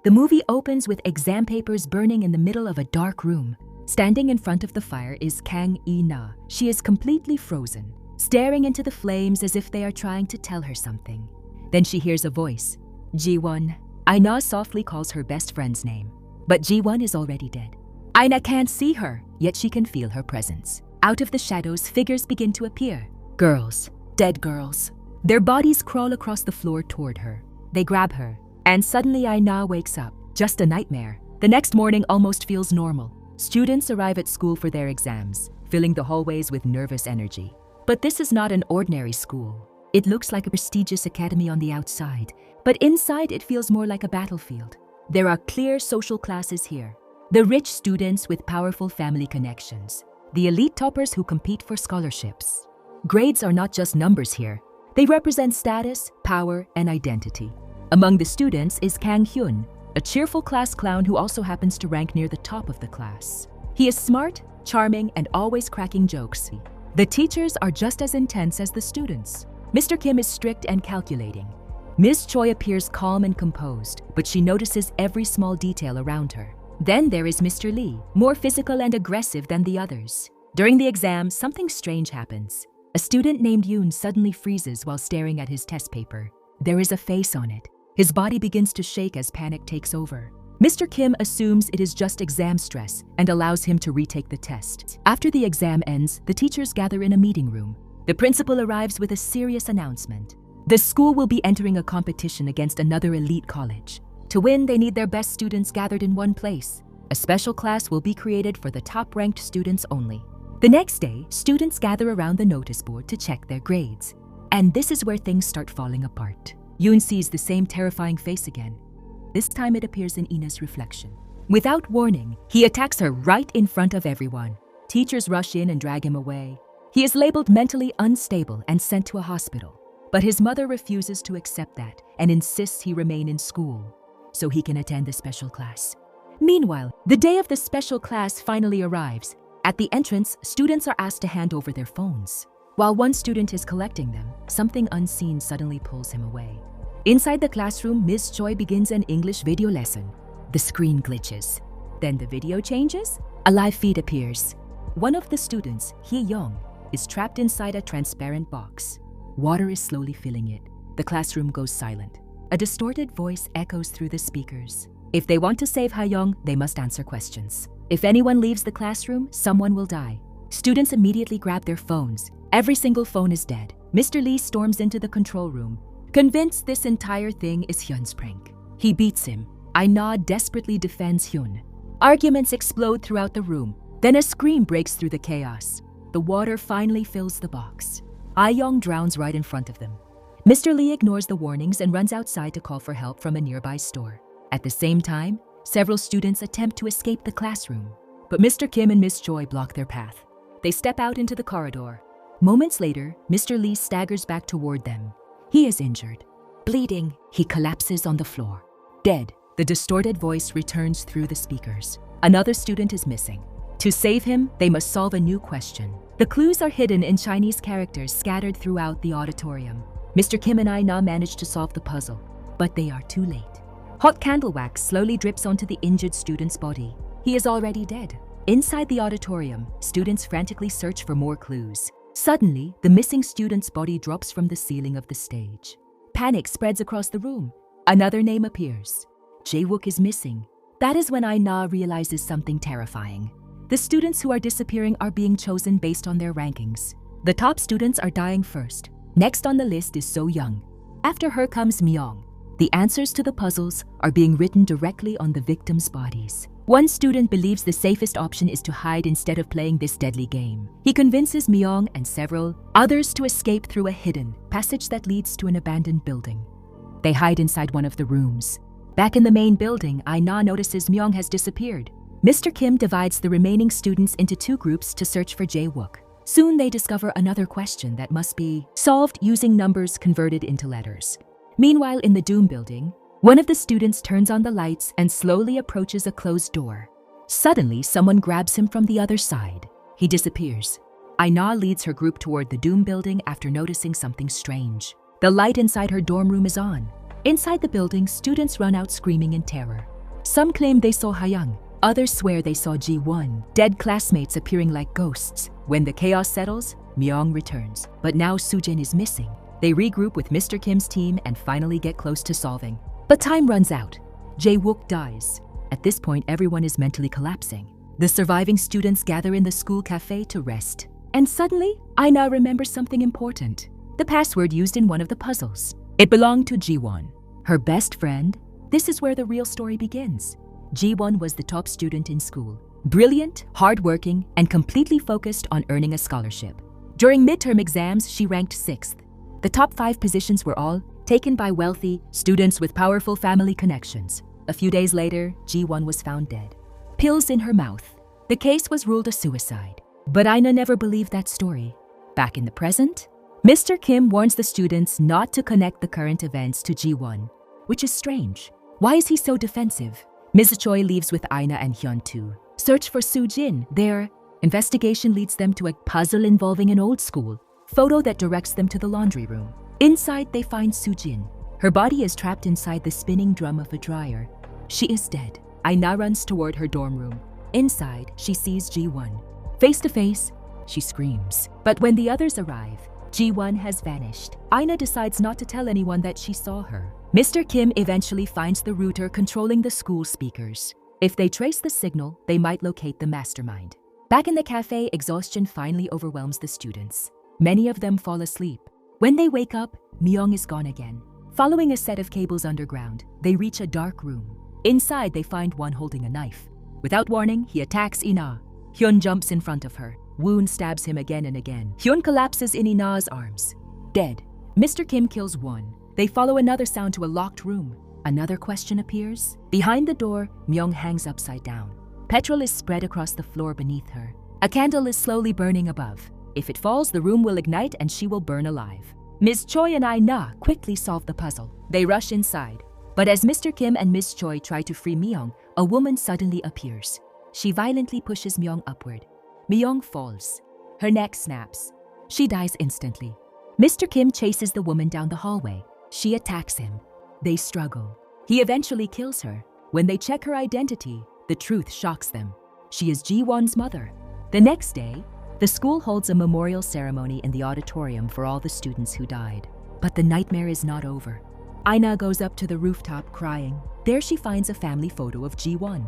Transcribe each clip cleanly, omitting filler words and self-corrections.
The movie opens with exam papers burning in the middle of a dark room. Standing in front of the fire is Kang Ina. She is completely frozen, staring into the flames as if they are trying to tell her something. Then she hears a voice. Ji-won. Aina softly calls her best friend's name, but Ji-won is already dead. Aina can't see her, yet she can feel her presence. Out of the shadows, figures begin to appear. Girls. Dead girls. Their bodies crawl across the floor toward her. They grab her, and suddenly Aina wakes up. Just a nightmare. The next morning almost feels normal. Students arrive at school for their exams, filling the hallways with nervous energy. But this is not an ordinary school. It looks like a prestigious academy on the outside, but inside it feels more like a battlefield. There are clear social classes here. The rich students with powerful family connections. The elite toppers who compete for scholarships. Grades are not just numbers here. They represent status, power, and identity. Among the students is Kang Hyun, a cheerful class clown who also happens to rank near the top of the class. He is smart, charming, and always cracking jokes. The teachers are just as intense as the students. Mr. Kim is strict and calculating. Ms. Choi appears calm and composed, but she notices every small detail around her. Then there is Mr. Lee, more physical and aggressive than the others. During the exam, something strange happens. A student named Yoon suddenly freezes while staring at his test paper. There is a face on it. His body begins to shake as panic takes over. Mr. Kim assumes it is just exam stress and allows him to retake the test. After the exam ends, the teachers gather in a meeting room. The principal arrives with a serious announcement. The school will be entering a competition against another elite college. To win, they need their best students gathered in one place. A special class will be created for the top-ranked students only. The next day, students gather around the notice board to check their grades. And this is where things start falling apart. Yoon sees the same terrifying face again. This time it appears in Ina's reflection. Without warning, he attacks her right in front of everyone. Teachers rush in and drag him away. He is labeled mentally unstable and sent to a hospital. But his mother refuses to accept that and insists he remain in school so he can attend the special class. Meanwhile, the day of the special class finally arrives. At the entrance, students are asked to hand over their phones. While one student is collecting them, something unseen suddenly pulls him away. Inside the classroom, Ms. Choi begins an English video lesson. The screen glitches. Then the video changes. A live feed appears. One of the students, Hee-young, is trapped inside a transparent box. Water is slowly filling it. The classroom goes silent. A distorted voice echoes through the speakers. If they want to save Ha-young, they must answer questions. If anyone leaves the classroom, someone will die. Students immediately grab their phones. Every single phone is dead. Mr. Lee storms into the control room, convinced this entire thing is Hyun's prank. He beats him. Aina desperately defends Hyun. Arguments explode throughout the room. Then a scream breaks through the chaos. The water finally fills the box. Ha-young drowns right in front of them. Mr. Lee ignores the warnings and runs outside to call for help from a nearby store. At the same time, several students attempt to escape the classroom. But Mr. Kim and Ms. Choi block their path. They step out into the corridor. Moments later, Mr. Lee staggers back toward them. He is injured. Bleeding, he collapses on the floor. Dead, the distorted voice returns through the speakers. Another student is missing. To save him, they must solve a new question. The clues are hidden in Chinese characters scattered throughout the auditorium. Mr. Kim and Aina manage to solve the puzzle, but they are too late. Hot candle wax slowly drips onto the injured student's body. He is already dead. Inside the auditorium, students frantically search for more clues. Suddenly, the missing student's body drops from the ceiling of the stage. Panic spreads across the room. Another name appears. Jae-wook is missing. That is when Aina realizes something terrifying. The students who are disappearing are being chosen based on their rankings. The top students are dying first. Next on the list is So Young. After her comes Myung. The answers to the puzzles are being written directly on the victims' bodies. One student believes the safest option is to hide instead of playing this deadly game. He convinces Myung and several others to escape through a hidden passage that leads to an abandoned building. They hide inside one of the rooms. Back in the main building, Aina notices Myung has disappeared. Mr. Kim divides the remaining students into two groups to search for Jae-wook. Soon they discover another question that must be solved using numbers converted into letters. Meanwhile, in the Doom building, one of the students turns on the lights and slowly approaches a closed door. Suddenly, someone grabs him from the other side. He disappears. Aina leads her group toward the Doom building after noticing something strange. The light inside her dorm room is on. Inside the building, students run out screaming in terror. Some claim they saw Hayang. Others swear they saw Ji-won, dead classmates appearing like ghosts. When the chaos settles, Myung returns. But now Soo-jin is missing. They regroup with Mr. Kim's team and finally get close to solving. But time runs out. Jae-wook dies. At this point, everyone is mentally collapsing. The surviving students gather in the school cafe to rest. And suddenly, Aina remembers something important. The password used in one of the puzzles. It belonged to Ji-won, her best friend. This is where the real story begins. Ji-won was the top student in school. Brilliant, hardworking, and completely focused on earning a scholarship. During midterm exams, she ranked 6th. The top 5 positions were all taken by wealthy students with powerful family connections. A few days later, Ji-won was found dead. Pills in her mouth. The case was ruled a suicide. But Aina never believed that story. Back in the present, Mr. Kim warns the students not to connect the current events to Ji-won, which is strange. Why is he so defensive? Ms. Choi leaves with Aina and Hyun to search for Soo-jin. Their investigation leads them to a puzzle involving an old school photo that directs them to the laundry room. Inside, they find Soo-jin. Her body is trapped inside the spinning drum of a dryer. She is dead. Aina runs toward her dorm room. Inside, she sees Ji-won. Face to face, she screams. But when the others arrive, Ji-won has vanished. Aina decides not to tell anyone that she saw her. Mr. Kim eventually finds the router controlling the school speakers. If they trace the signal, they might locate the mastermind. Back in the cafe, exhaustion finally overwhelms the students. Many of them fall asleep. When they wake up, Myung is gone again. Following a set of cables underground, they reach a dark room. Inside, they find one holding a knife. Without warning, he attacks Ina. Hyun jumps in front of her. Woon stabs him again and again. Hyun collapses in Ina's arms. Dead. Mr. Kim kills one. They follow another sound to a locked room. Another question appears. Behind the door, Myung hangs upside down. Petrol is spread across the floor beneath her. A candle is slowly burning above. If it falls, the room will ignite and she will burn alive. Ms. Choi and Aina quickly solve the puzzle. They rush inside. But as Mr. Kim and Ms. Choi try to free Myung, a woman suddenly appears. She violently pushes Myung upward. Myung falls. Her neck snaps. She dies instantly. Mr. Kim chases the woman down the hallway. She attacks him. They struggle. He eventually kills her. When they check her identity, the truth shocks them. She is Ji-won's mother. The next day, the school holds a memorial ceremony in the auditorium for all the students who died. But the nightmare is not over. Aina goes up to the rooftop crying. There she finds a family photo of Ji-won.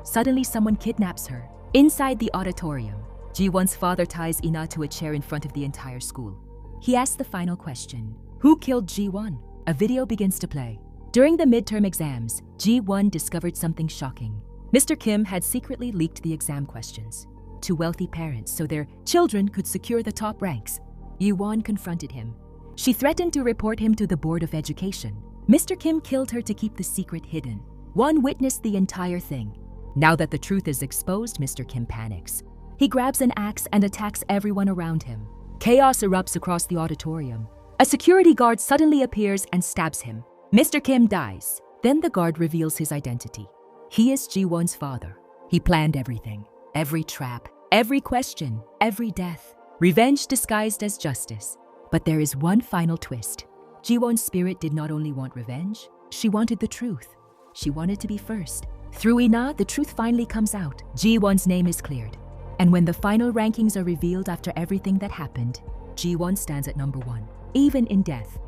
Suddenly, someone kidnaps her. Inside the auditorium, Ji-won's father ties Ina to a chair in front of the entire school. He asks the final question: who killed Ji-won? A video begins to play. During the midterm exams, Ji-won discovered something shocking. Mr. Kim had secretly leaked the exam questions to wealthy parents so their children could secure the top ranks. Yi-won confronted him. She threatened to report him to the Board of Education. Mr. Kim killed her to keep the secret hidden. Won witnessed the entire thing. Now that the truth is exposed, Mr. Kim panics. He grabs an axe and attacks everyone around him. Chaos erupts across the auditorium. A security guard suddenly appears and stabs him. Mr. Kim dies. Then the guard reveals his identity. He is Ji-won's father. He planned everything. Every trap, every question, every death. Revenge disguised as justice. But there is one final twist. Ji-won's spirit did not only want revenge, she wanted the truth. She wanted to be first. Through Ina, the truth finally comes out. Ji-won's name is cleared. And when the final rankings are revealed after everything that happened, Ji-won stands at number 1. Even in death,